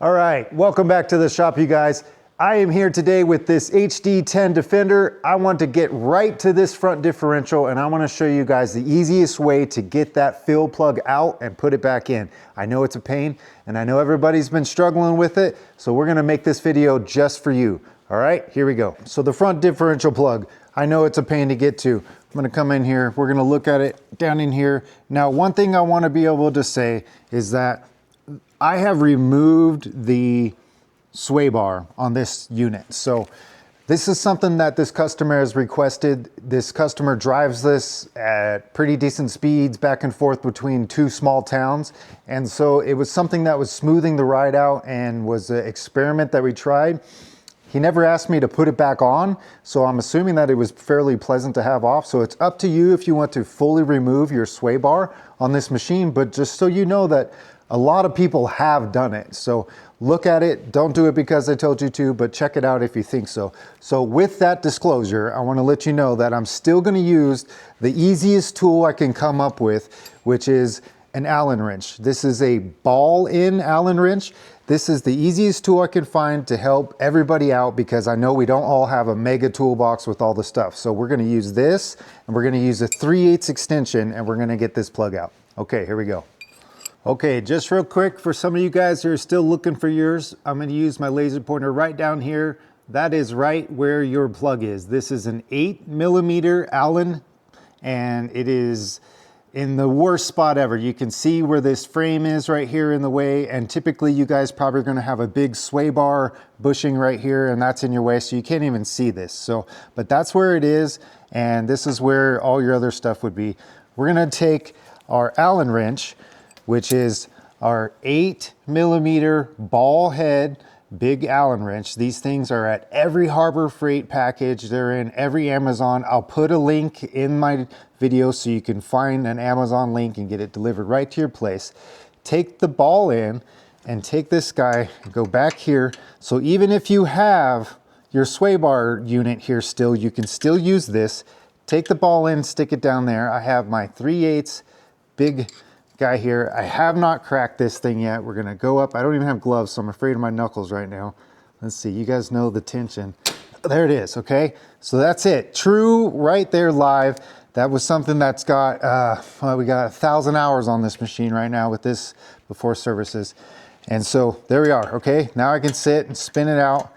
All right, welcome back to the shop, you guys. I am here today with this HD-10 Defender. I want to get right to this front differential and I want to show you guys the easiest way to get that fill plug out and put it back in. I know it's a pain and I know everybody's been struggling with it, so we're gonna make this video just for you. All right, here we go. So the front differential plug, I know it's a pain to get to. I'm gonna come in here, we're gonna look at it down in here. Now, one thing I wanna be able to say is that I have removed the sway bar on this unit. So this is something that this customer has requested. This customer drives this at pretty decent speeds back and forth between two small towns. And so it was something that was smoothing the ride out and was an experiment that we tried. He never asked me to put it back on, so I'm assuming that it was fairly pleasant to have off. So it's up to you if you want to fully remove your sway bar on this machine, but just so you know that a lot of people have done it. So look at it, don't do it because I told you to, but check it out if you think so. So with that disclosure, I wanna let you know that I'm still gonna use the easiest tool I can come up with, which is an Allen wrench. This is a ball-in Allen wrench. This is the easiest tool I can find to help everybody out because I know we don't all have a mega toolbox with all the stuff. So we're gonna use this and we're gonna use a 3/8 extension and we're gonna get this plug out. Okay, here we go. Okay, just real quick, for some of you guys who are still looking for yours, I'm going to use my laser pointer right down here. That is right where your plug is. This is an 8mm Allen, and it is in the worst spot ever. You can see where this frame is right here in the way, and typically you guys probably are going to have a big sway bar bushing right here, and that's in your way, so you can't even see this. So, but that's where it is, and this is where all your other stuff would be. We're going to take our Allen wrench, which is our 8mm ball head big Allen wrench. These things are at every Harbor Freight package. They're in every Amazon. I'll put a link in my video so you can find an Amazon link and get it delivered right to your place. Take the ball in and take this guy, go back here. So even if you have your sway bar unit here still, you can still use this. Take the ball in, stick it down there. I have my 3/8 big guy here. I have not cracked this thing yet. We're gonna go up. I don't even have gloves, so I'm afraid of my knuckles right now. Let's see, you guys know the tension. There it is, okay? So that's it, true right there live. That was something that's got, well, we got 1,000 hours on this machine right now with this before services. And so there we are, okay? Now I can sit and spin it out,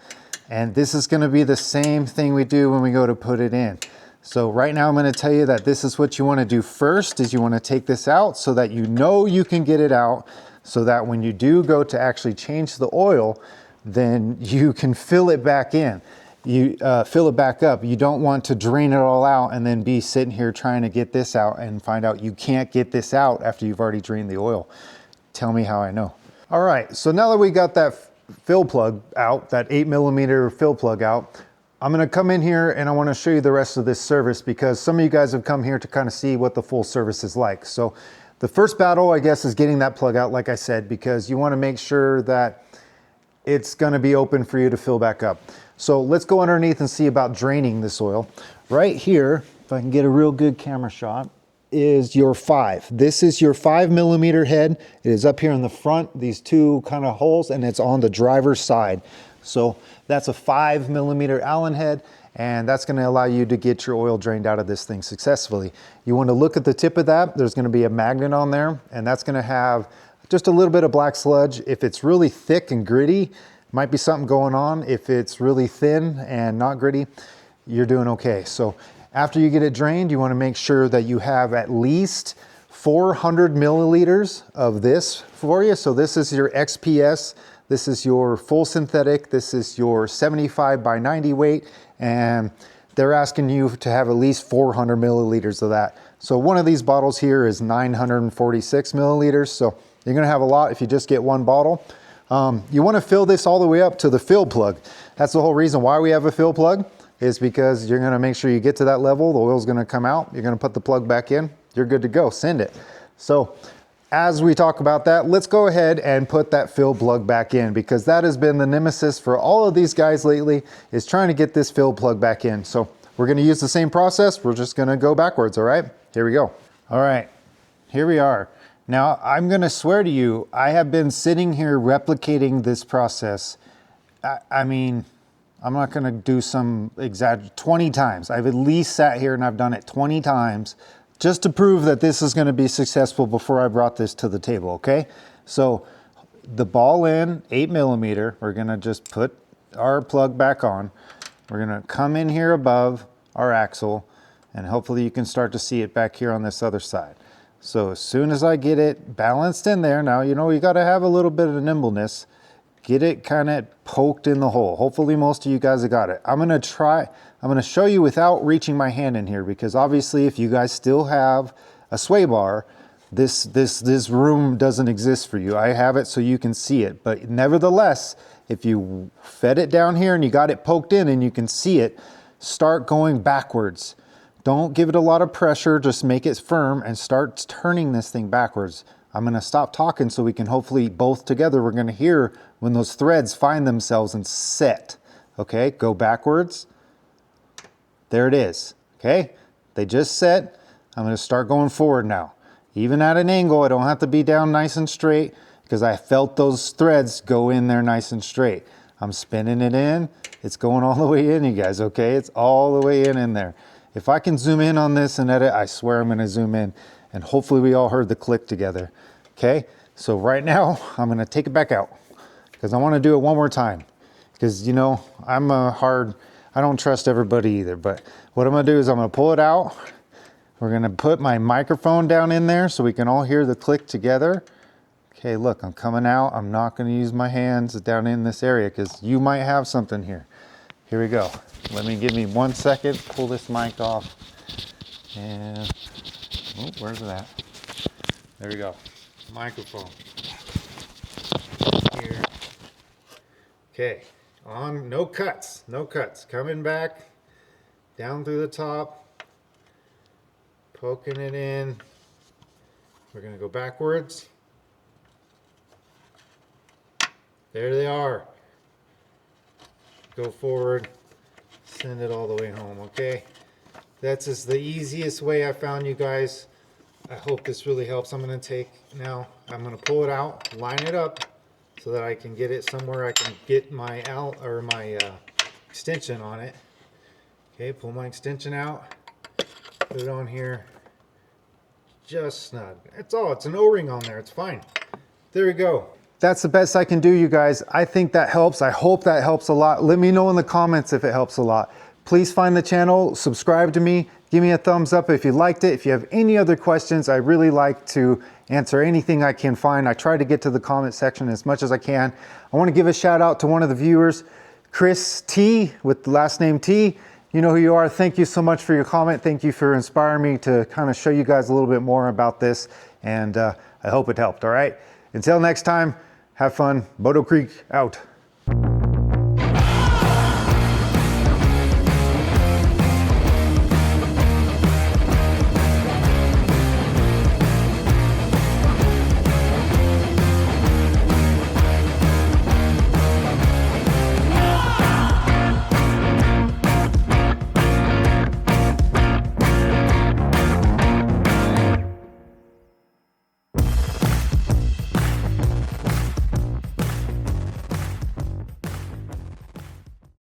and this is gonna be the same thing we do when we go to put it in. So right now I'm going to tell you that this is what you want to do first, is you want to take this out so that you know you can get it out, so that when you do go to actually change the oil, then you can fill it back in. You fill it back up. You don't want to drain it all out and then be sitting here trying to get this out and find out you can't get this out after you've already drained the oil. Tell me how I know. All right, so now that we got that fill plug out, that 8mm fill plug out, I'm gonna come in here and I wanna show you the rest of this service because some of you guys have come here to kind of see what the full service is like. So the first battle, I guess, is getting that plug out, like I said, because you wanna make sure that it's gonna be open for you to fill back up. So let's go underneath and see about draining this oil. Right here, if I can get a real good camera shot, is your 5. This is your 5mm head. It is up here in the front, these two kind of holes, and it's on the driver's side. So that's a 5mm Allen head, and that's going to allow you to get your oil drained out of this thing successfully. You want to look at the tip of that. There's going to be a magnet on there, and that's going to have just a little bit of black sludge. If it's really thick and gritty, might be something going on. If it's really thin and not gritty, you're doing okay. So after you get it drained, you want to make sure that you have at least 400 milliliters of this for you. So this is your XPS. This is your full synthetic. This is your 75/90 weight, and they're asking you to have at least 400 milliliters of that. So one of these bottles here is 946 milliliters. So you're gonna have a lot if you just get one bottle. You wanna fill this all the way up to the fill plug. That's the whole reason why we have a fill plug, is because you're gonna make sure you get to that level, the oil's gonna come out, you're gonna put the plug back in, you're good to go, send it. So as we talk about that, let's go ahead and put that fill plug back in, because that has been the nemesis for all of these guys lately, is trying to get this fill plug back in. So we're gonna use the same process, we're just gonna go backwards, all right? Here we go. All right, here we are. Now, I'm gonna swear to you, I have been sitting here replicating this process. I mean, I'm not gonna do some 20 times. I've at least sat here and I've done it 20 times just to prove that this is gonna be successful before I brought this to the table, okay? So the ball in, 8mm, we're gonna just put our plug back on. We're gonna come in here above our axle, and hopefully you can start to see it back here on this other side. So as soon as I get it balanced in there, now you know you gotta have a little bit of nimbleness, get it kind of poked in the hole. Hopefully most of you guys have got it. I'm gonna show you without reaching my hand in here, because obviously if you guys still have a sway bar, this room doesn't exist for you. I have it so you can see it, but nevertheless, if you fed it down here and you got it poked in and you can see it, start going backwards. Don't give it a lot of pressure, just make it firm and start turning this thing backwards. I'm gonna stop talking so we can hopefully both together, we're gonna hear when those threads find themselves and set. Okay, go backwards. There it is, okay? They just set. I'm gonna start going forward now. Even at an angle, I don't have to be down nice and straight because I felt those threads go in there nice and straight. I'm spinning it in. It's going all the way in, you guys, okay? It's all the way in there. If I can zoom in on this and edit, I swear I'm gonna zoom in, and hopefully we all heard the click together, okay? So right now, I'm gonna take it back out because I wanna do it one more time. Because you know, I don't trust everybody either, but what I'm gonna do is I'm gonna pull it out. We're gonna put my microphone down in there so we can all hear the click together. Okay, look, I'm coming out. I'm not gonna use my hands down in this area because you might have something here. Here we go. Give me 1 second, pull this mic off. And, oh, where's that? There we go, microphone. Here. Okay, on, no cuts, no cuts. Coming back, down through the top, poking it in. We're gonna go backwards. There they are. Go forward, send it all the way home, okay? That's just the easiest way I found, you guys. I hope this really helps. I'm gonna pull it out, line it up so that I can get it somewhere I can get my extension on it. Okay, pull my extension out, put it on here, just snug. That's all, it's an O-ring on there, it's fine. There we go. That's the best I can do, you guys. I think that helps. I hope that helps a lot. Let me know in the comments if it helps a lot. Please find the channel, subscribe to me, give me a thumbs up if you liked it. If you have any other questions, I really like to answer anything I can find. I try to get to the comment section as much as I can. I want to give a shout out to one of the viewers, Chris T, with the last name T. You know who you are. Thank you so much for your comment. Thank you for inspiring me to kind of show you guys a little bit more about this. And I hope it helped, all right? Until next time, have fun. Bodo Creek out.